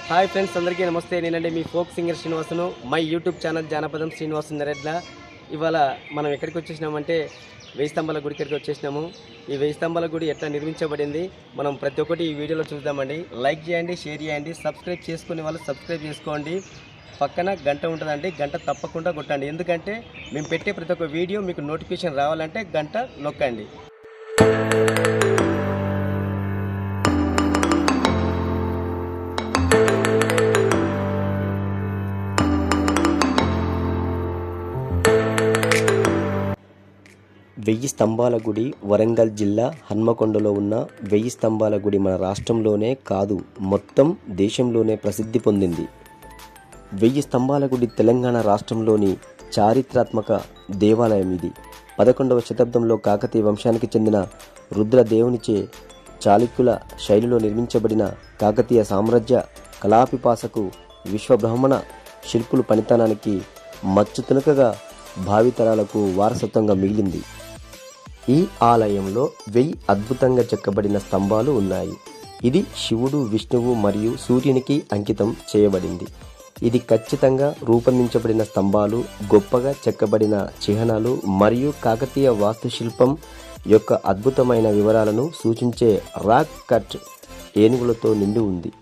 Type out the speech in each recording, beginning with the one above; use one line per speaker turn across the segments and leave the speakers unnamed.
Hi friends, అందరికీ నమస్తే. నేనండి మీ ఫోక్ సింగర్ శ్రీనివాసును. My YouTube channel Janapadam Srinivasu నెరెడ్ల. ఇవాళ మనం ఎక్కడికి వచ్చేసినామంటే వెయ్యి స్తంభాల గుడి దగ్గరికి వచ్చేసినాము. ఈ వెయ్యి స్తంభాల గుడి ఎట్లా నిర్మించబడింది మనం ప్రతి ఒక్కటి ఈ వీడియోలో చూద్దామండి. లైక్ చేయండి, షేర్ చేయండి, సబ్స్క్రైబ్ చేసుకునే వాళ్ళు సబ్స్క్రైబ్ చేసుకోండి. పక్కన గంట ఉంటుందండి, గంట తప్పకుండా కొట్టండి. ఎందుకంటే మేము పెట్టే ప్రతి ఒక్క వీడియో మీకు నోటిఫికేషన్ రావాలంటే గంట నొక్కండి. వెయ్యి స్తంభాల గుడి వరంగల్ జిల్లా హన్మకొండలో ఉన్న వెయ్యి స్తంభాల గుడి మన రాష్ట్రంలోనే కాదు, మొత్తం దేశంలోనే ప్రసిద్ధి పొందింది. వెయ్యి స్తంభాల గుడి తెలంగాణ రాష్ట్రంలోని చారిత్రాత్మక దేవాలయం ఇది. 11వ శతాబ్దంలో కాకతీయ వంశానికి చెందిన రుద్రదేవునిచే చాళుక్యుల శైలిలో నిర్మించబడిన కాకతీయ సామ్రాజ్య కళాపిపాసకు విశ్వబ్రహ్మణ శిల్పుల పనితనానికి మచ్చుతునకగా భావితరాలకు వారసత్వంగా మిగిలింది. ఈ ఆలయంలో 1000 అద్భుతంగా చెక్కబడిన స్తంభాలు ఉన్నాయి. ఇది శివుడు, విష్ణువు మరియు సూర్యునికి అంకితం చేయబడింది. ఇది ఖచ్చితంగా రూపొందించబడిన స్తంభాలు, గొప్పగా చెక్కబడిన చిహ్నాలు మరియు కాకతీయ వాస్తుశిల్పం యొక్క అద్భుతమైన వివరాలను సూచించే రాక్ కట్ ఏనుగులతో నిండి ఉంది.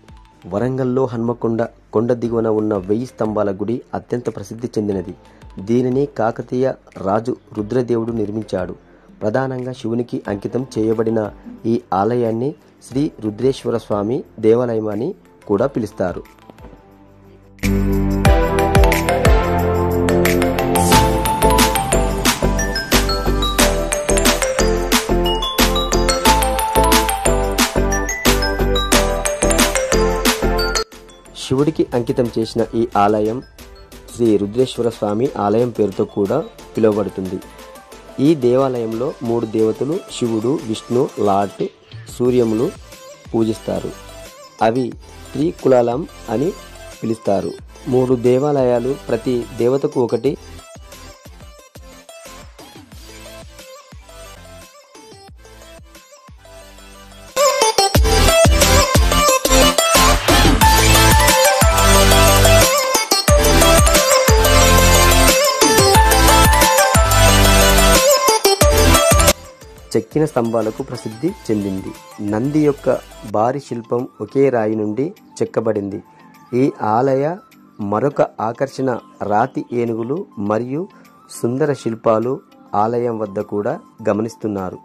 వరంగల్లో హన్మకొండ కొండ దిగువన ఉన్న వెయ్యి స్తంభాల గుడి అత్యంత ప్రసిద్ధి చెందినది. దీనిని కాకతీయ రాజు రుద్రదేవుడు నిర్మించాడు. ప్రధానంగా శివునికి అంకితం చేయబడిన ఈ ఆలయాన్ని శ్రీ రుద్రేశ్వర స్వామి దేవాలయం అని కూడా పిలుస్తారు. శివుడికి అంకితం చేసిన ఈ ఆలయం శ్రీ రుద్రేశ్వర స్వామి ఆలయం పేరుతో కూడా పిలువబడుతుంది. ఈ దేవాలయంలో 3 దేవతలు శివుడు, విష్ణు, లాట్, సూర్యములు పూజిస్తారు. అవి త్రికులాలం అని పిలుస్తారు. 3 దేవాలయాలు, ప్రతి దేవతకు ఒకటి. చెక్కిన స్తంభాలకు ప్రసిద్ధి చెందింది. నంది యొక్క భారీ శిల్పం ఒకే రాయి నుండి చెక్కబడింది. ఈ ఆలయ మరొక ఆకర్షణ రాతి ఏనుగులు మరియు సుందర శిల్పాలు ఆలయం వద్ద కూడా గమనిస్తున్నారు.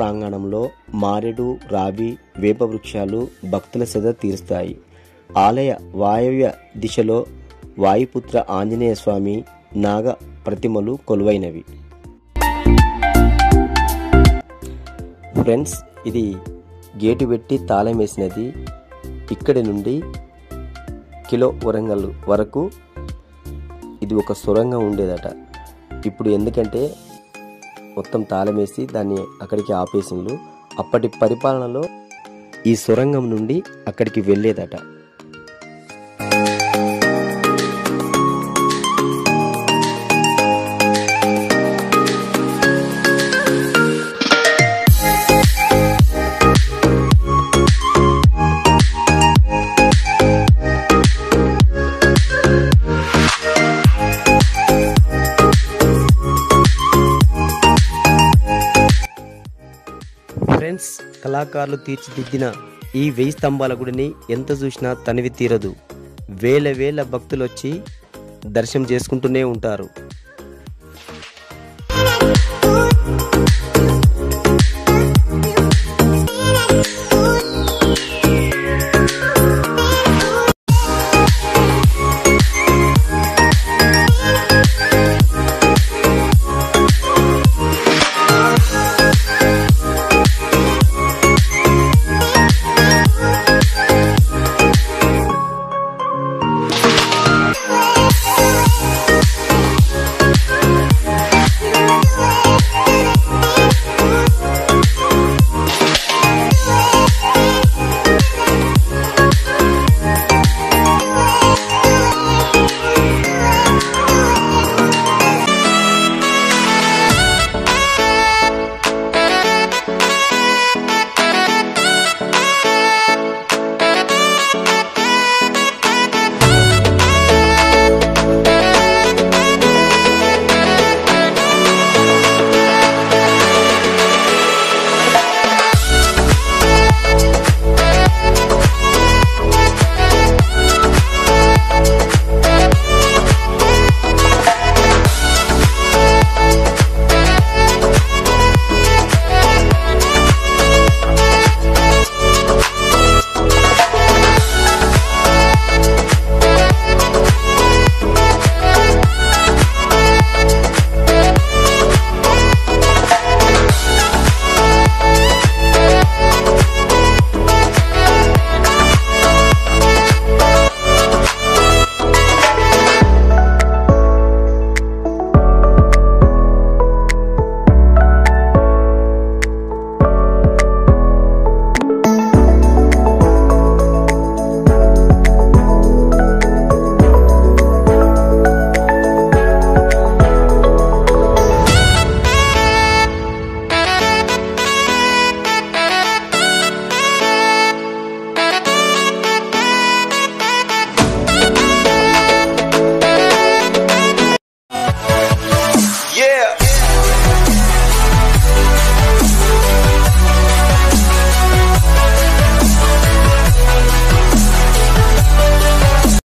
ప్రాంగణంలో మారేడు, రావి, వేప వృక్షాలు భక్తుల సేద తీరుస్తాయి. ఆలయ వాయవ్య దిశలో వాయుపుత్ర ఆంజనేయ స్వామి, నాగ ప్రతిమలు కొలువైనవి. ఫ్రెండ్స్, ఇది గేటు పెట్టి తాళం వేసినది. ఇక్కడి నుండి కిలో వరంగల్ వరకు ఇది ఒక సొరంగం ఉండేదట. ఇప్పుడు ఎందుకంటే మొత్తం తాళం వేసి దాన్ని అక్కడికి ఆపేసిండ్రు. అప్పటి పరిపాలనలో ఈ సొరంగం నుండి అక్కడికి వెళ్ళేదట. ఫ్రెండ్స్, కళాకారులు తీర్చిదిద్దిన ఈ 1000 స్తంభాల గుడిని ఎంత చూసినా తనివి తీరదు. వేల వేల భక్తులు వచ్చి దర్శనం చేసుకుంటూనే ఉంటారు.